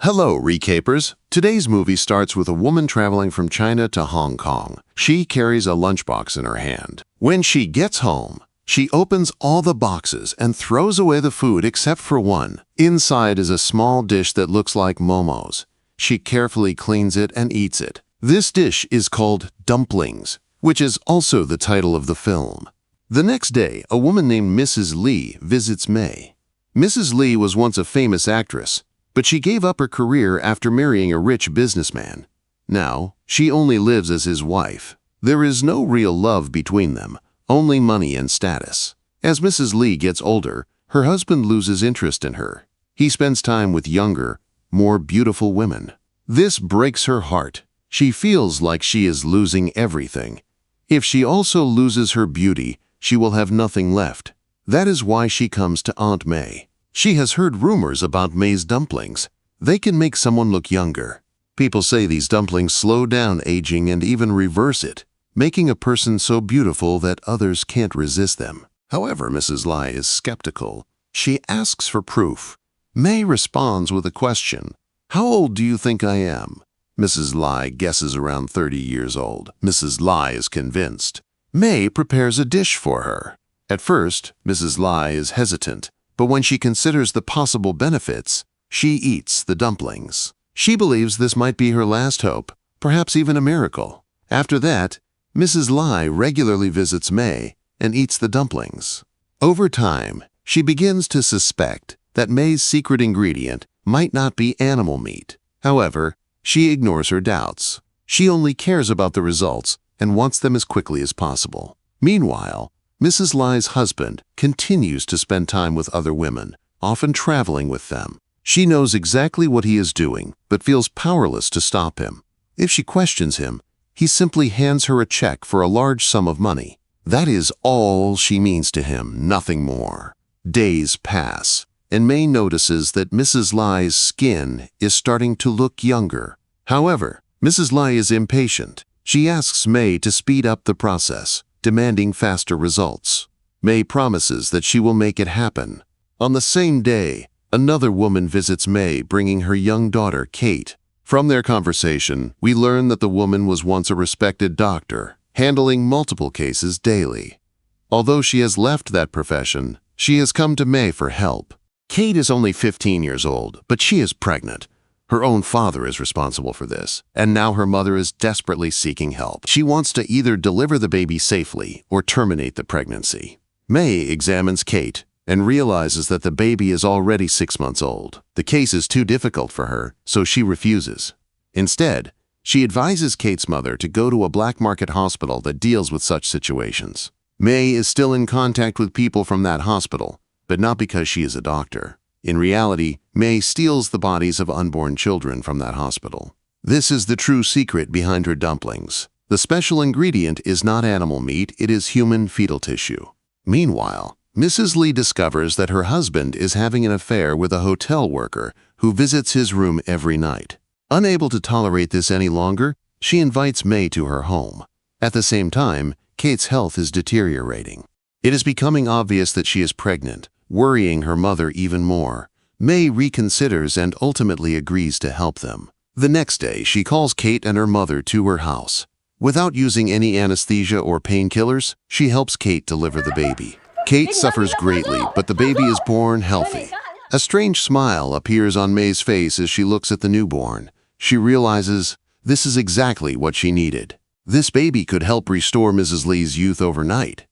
Hello, recapers. Today's movie starts with a woman traveling from China to Hong Kong. She carries a lunchbox in her hand. When she gets home, she opens all the boxes and throws away the food except for one. Inside is a small dish that looks like momos. She carefully cleans it and eats it. This dish is called Dumplings, which is also the title of the film. The next day, a woman named Mrs. Lee visits Mei. Mrs. Lee was once a famous actress, but she gave up her career after marrying a rich businessman. Now, she only lives as his wife. There is no real love between them, only money and status. As Mrs. Lee gets older, her husband loses interest in her. He spends time with younger, more beautiful women. This breaks her heart. She feels like she is losing everything. If she also loses her beauty, she will have nothing left. That is why she comes to Aunt Mei. She has heard rumors about Mei's dumplings. They can make someone look younger. People say these dumplings slow down aging and even reverse it, making a person so beautiful that others can't resist them. However, Mrs. Lai is skeptical. She asks for proof. Mei responds with a question. "How old do you think I am?" Mrs. Lai guesses around 30 years old. Mrs. Lai is convinced. Mei prepares a dish for her. At first, Mrs. Lai is hesitant, but when she considers the possible benefits, she eats the dumplings. She believes this might be her last hope, perhaps even a miracle. After that, Mrs. Lai regularly visits Mei and eats the dumplings. Over time, she begins to suspect that Mei's secret ingredient might not be animal meat. However, she ignores her doubts. She only cares about the results and wants them as quickly as possible. Meanwhile, Mrs. Lai's husband continues to spend time with other women, often traveling with them. She knows exactly what he is doing, but feels powerless to stop him. If she questions him, he simply hands her a check for a large sum of money. That is all she means to him, nothing more. Days pass, and Mei notices that Mrs. Lai's skin is starting to look younger. However, Mrs. Lai is impatient. She asks Mei to speed up the process, demanding faster results. Mei promises that she will make it happen. On the same day, another woman visits Mei, bringing her young daughter, Kate. From their conversation, we learn that the woman was once a respected doctor, handling multiple cases daily. Although she has left that profession, she has come to Mei for help. Kate is only 15 years old, but she is pregnant. Her own father is responsible for this, and now her mother is desperately seeking help. She wants to either deliver the baby safely or terminate the pregnancy. Mei examines Kate and realizes that the baby is already 6 months old. The case is too difficult for her, so she refuses. Instead, she advises Kate's mother to go to a black market hospital that deals with such situations. Mei is still in contact with people from that hospital, but not because she is a doctor. In reality, Mei steals the bodies of unborn children from that hospital. This is the true secret behind her dumplings. The special ingredient is not animal meat, it is human fetal tissue. Meanwhile, Mrs. Lee discovers that her husband is having an affair with a hotel worker who visits his room every night. Unable to tolerate this any longer, she invites Mei to her home. At the same time, Kate's health is deteriorating. It is becoming obvious that she is pregnant, worrying her mother even more. Mei reconsiders and ultimately agrees to help them. The next day, she calls Kate and her mother to her house. Without using any anesthesia or painkillers, she helps Kate deliver the baby. Kate suffers greatly, but the baby is born healthy. A strange smile appears on Mei's face as she looks at the newborn. She realizes this is exactly what she needed. This baby could help restore Mrs. Lee's youth overnight.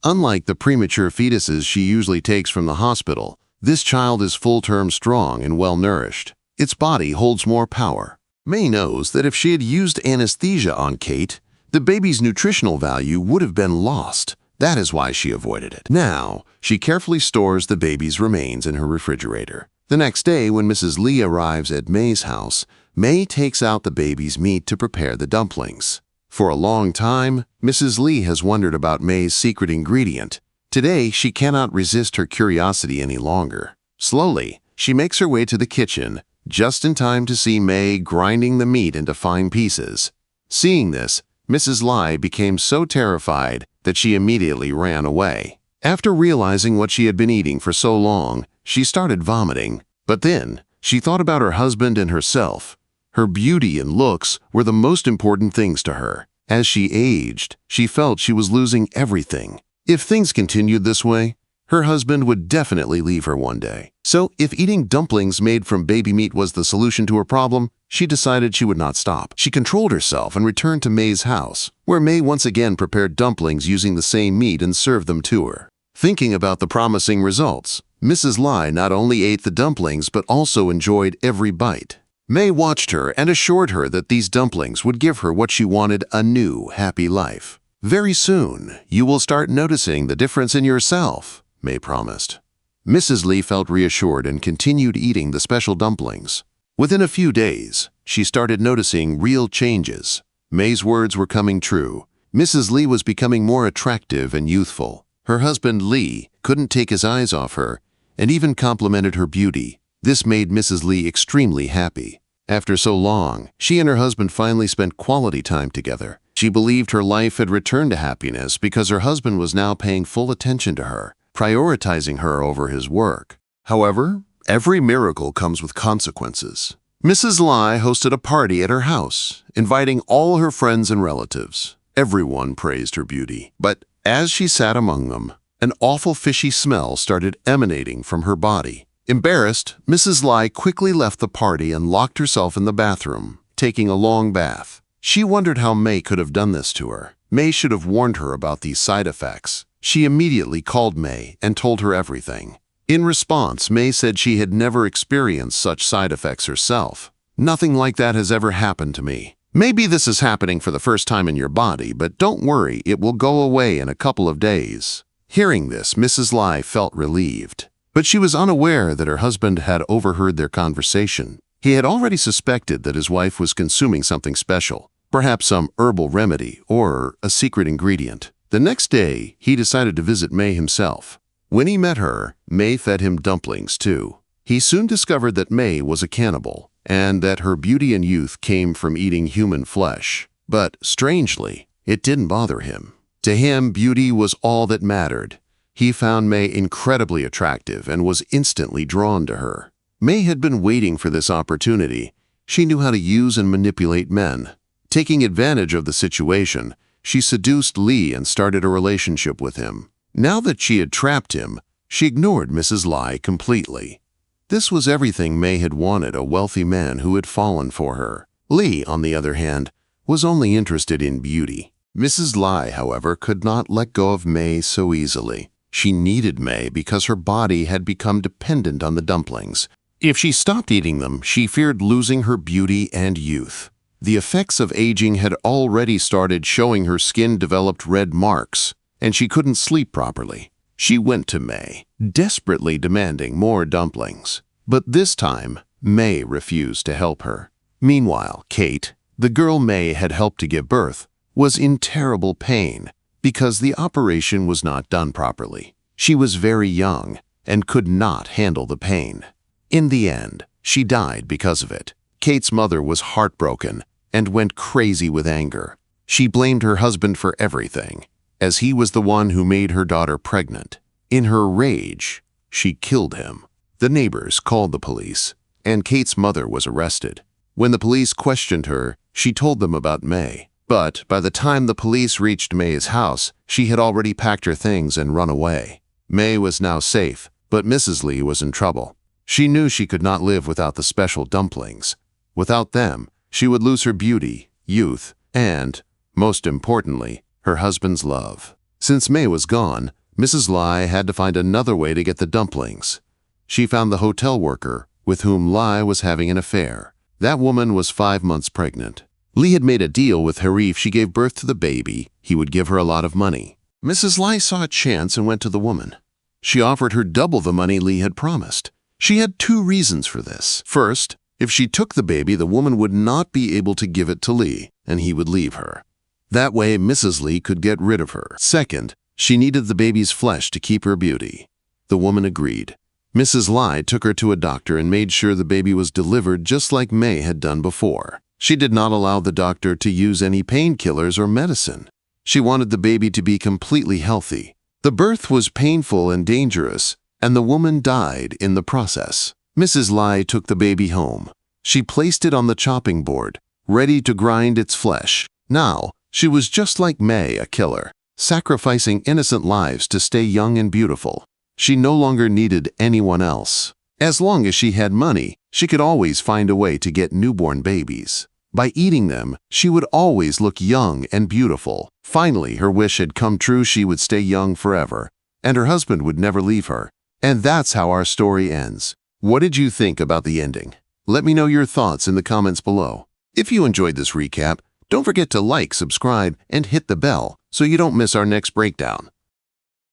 Unlike the premature fetuses she usually takes from the hospital, this child is full-term strong and well-nourished. Its body holds more power. Mei knows that if she had used anesthesia on Kate, the baby's nutritional value would have been lost. That is why she avoided it. Now, she carefully stores the baby's remains in her refrigerator. The next day, when Mrs. Lee arrives at Mei's house, Mei takes out the baby's meat to prepare the dumplings. For a long time, Mrs. Lee has wondered about Mei's secret ingredient. Today, she cannot resist her curiosity any longer. Slowly, she makes her way to the kitchen, just in time to see Mei grinding the meat into fine pieces. Seeing this, Mrs. Lai became so terrified that she immediately ran away. After realizing what she had been eating for so long, she started vomiting. But then, She thought about her husband and herself. Her beauty and looks were the most important things to her. As she aged, she felt she was losing everything. If things continued this way, her husband would definitely leave her one day. So if eating dumplings made from baby meat was the solution to her problem, she decided she would not stop. She controlled herself and returned to Mei's house, where Mei once again prepared dumplings using the same meat and served them to her. Thinking about the promising results, Mrs. Lai not only ate the dumplings but also enjoyed every bite. Mei watched her and assured her that these dumplings would give her what she wanted, a new, happy life. "Very soon, you will start noticing the difference in yourself," Mei promised. Mrs. Li felt reassured and continued eating the special dumplings. Within a few days, she started noticing real changes. Mei's words were coming true. Mrs. Li was becoming more attractive and youthful. Her husband Li couldn't take his eyes off her and even complimented her beauty. This made Mrs. Li extremely happy. After so long, she and her husband finally spent quality time together. She believed her life had returned to happiness because her husband was now paying full attention to her, prioritizing her over his work. However, every miracle comes with consequences. Mrs. Lai hosted a party at her house, inviting all her friends and relatives. Everyone praised her beauty, but as she sat among them, an awful fishy smell started emanating from her body. Embarrassed, Mrs. Lai quickly left the party and locked herself in the bathroom, taking a long bath. She wondered how Mei could have done this to her. Mei should have warned her about these side effects. She immediately called Mei and told her everything. In response, Mei said she had never experienced such side effects herself. "Nothing like that has ever happened to me. Maybe this is happening for the first time in your body, but don't worry, it will go away in a couple of days." Hearing this, Mrs. Lai felt relieved. But she was unaware that her husband had overheard their conversation. He had already suspected that his wife was consuming something special, perhaps some herbal remedy or a secret ingredient. The next day, he decided to visit Mei himself. When he met her, Mei fed him dumplings too. He soon discovered that Mei was a cannibal and that her beauty and youth came from eating human flesh. But strangely, it didn't bother him. To him, beauty was all that mattered. He found Mei incredibly attractive and was instantly drawn to her. Mei had been waiting for this opportunity. She knew how to use and manipulate men. Taking advantage of the situation, she seduced Li and started a relationship with him. Now that she had trapped him, she ignored Mrs. Lai completely. This was everything Mei had wanted, a wealthy man who had fallen for her. Li, on the other hand, was only interested in beauty. Mrs. Lai, however, could not let go of Mei so easily. She needed Mei because her body had become dependent on the dumplings. If she stopped eating them, she feared losing her beauty and youth. The effects of aging had already started showing. Her skin developed red marks, and she couldn't sleep properly. She went to Mei, desperately demanding more dumplings. But this time, Mei refused to help her. Meanwhile, Kate, the girl Mei had helped to give birth, was in terrible pain because the operation was not done properly. She was very young and could not handle the pain. In the end, she died because of it. Kate's mother was heartbroken and went crazy with anger. She blamed her husband for everything, as he was the one who made her daughter pregnant. In her rage, she killed him. The neighbors called the police, and Kate's mother was arrested. When the police questioned her, she told them about Mei. But by the time the police reached Mei's house, she had already packed her things and run away. Mei was now safe, but Mrs. Li was in trouble. She knew she could not live without the special dumplings. Without them, she would lose her beauty, youth, and, most importantly, her husband's love. Since Mei was gone, Mrs. Lai had to find another way to get the dumplings. She found the hotel worker with whom Lai was having an affair. That woman was 5 months pregnant. Li had made a deal with her. If she gave birth to the baby, he would give her a lot of money. Mrs. Lai saw a chance and went to the woman. She offered her double the money Li had promised. She had 2 reasons for this. First, if she took the baby, the woman would not be able to give it to Li, and he would leave her. That way, Mrs. Li could get rid of her. Second, she needed the baby's flesh to keep her beauty. The woman agreed. Mrs. Lai took her to a doctor and made sure the baby was delivered just like Mei had done before. She did not allow the doctor to use any painkillers or medicine. She wanted the baby to be completely healthy. The birth was painful and dangerous, and the woman died in the process. Mrs. Lai took the baby home. She placed it on the chopping board, ready to grind its flesh. Now, she was just like Mei, a killer, sacrificing innocent lives to stay young and beautiful. She no longer needed anyone else. As long as she had money, she could always find a way to get newborn babies. By eating them, she would always look young and beautiful. Finally, her wish had come true. She would stay young forever, and her husband would never leave her. And that's how our story ends. What did you think about the ending? Let me know your thoughts in the comments below. If you enjoyed this recap, don't forget to like, subscribe, and hit the bell so you don't miss our next breakdown.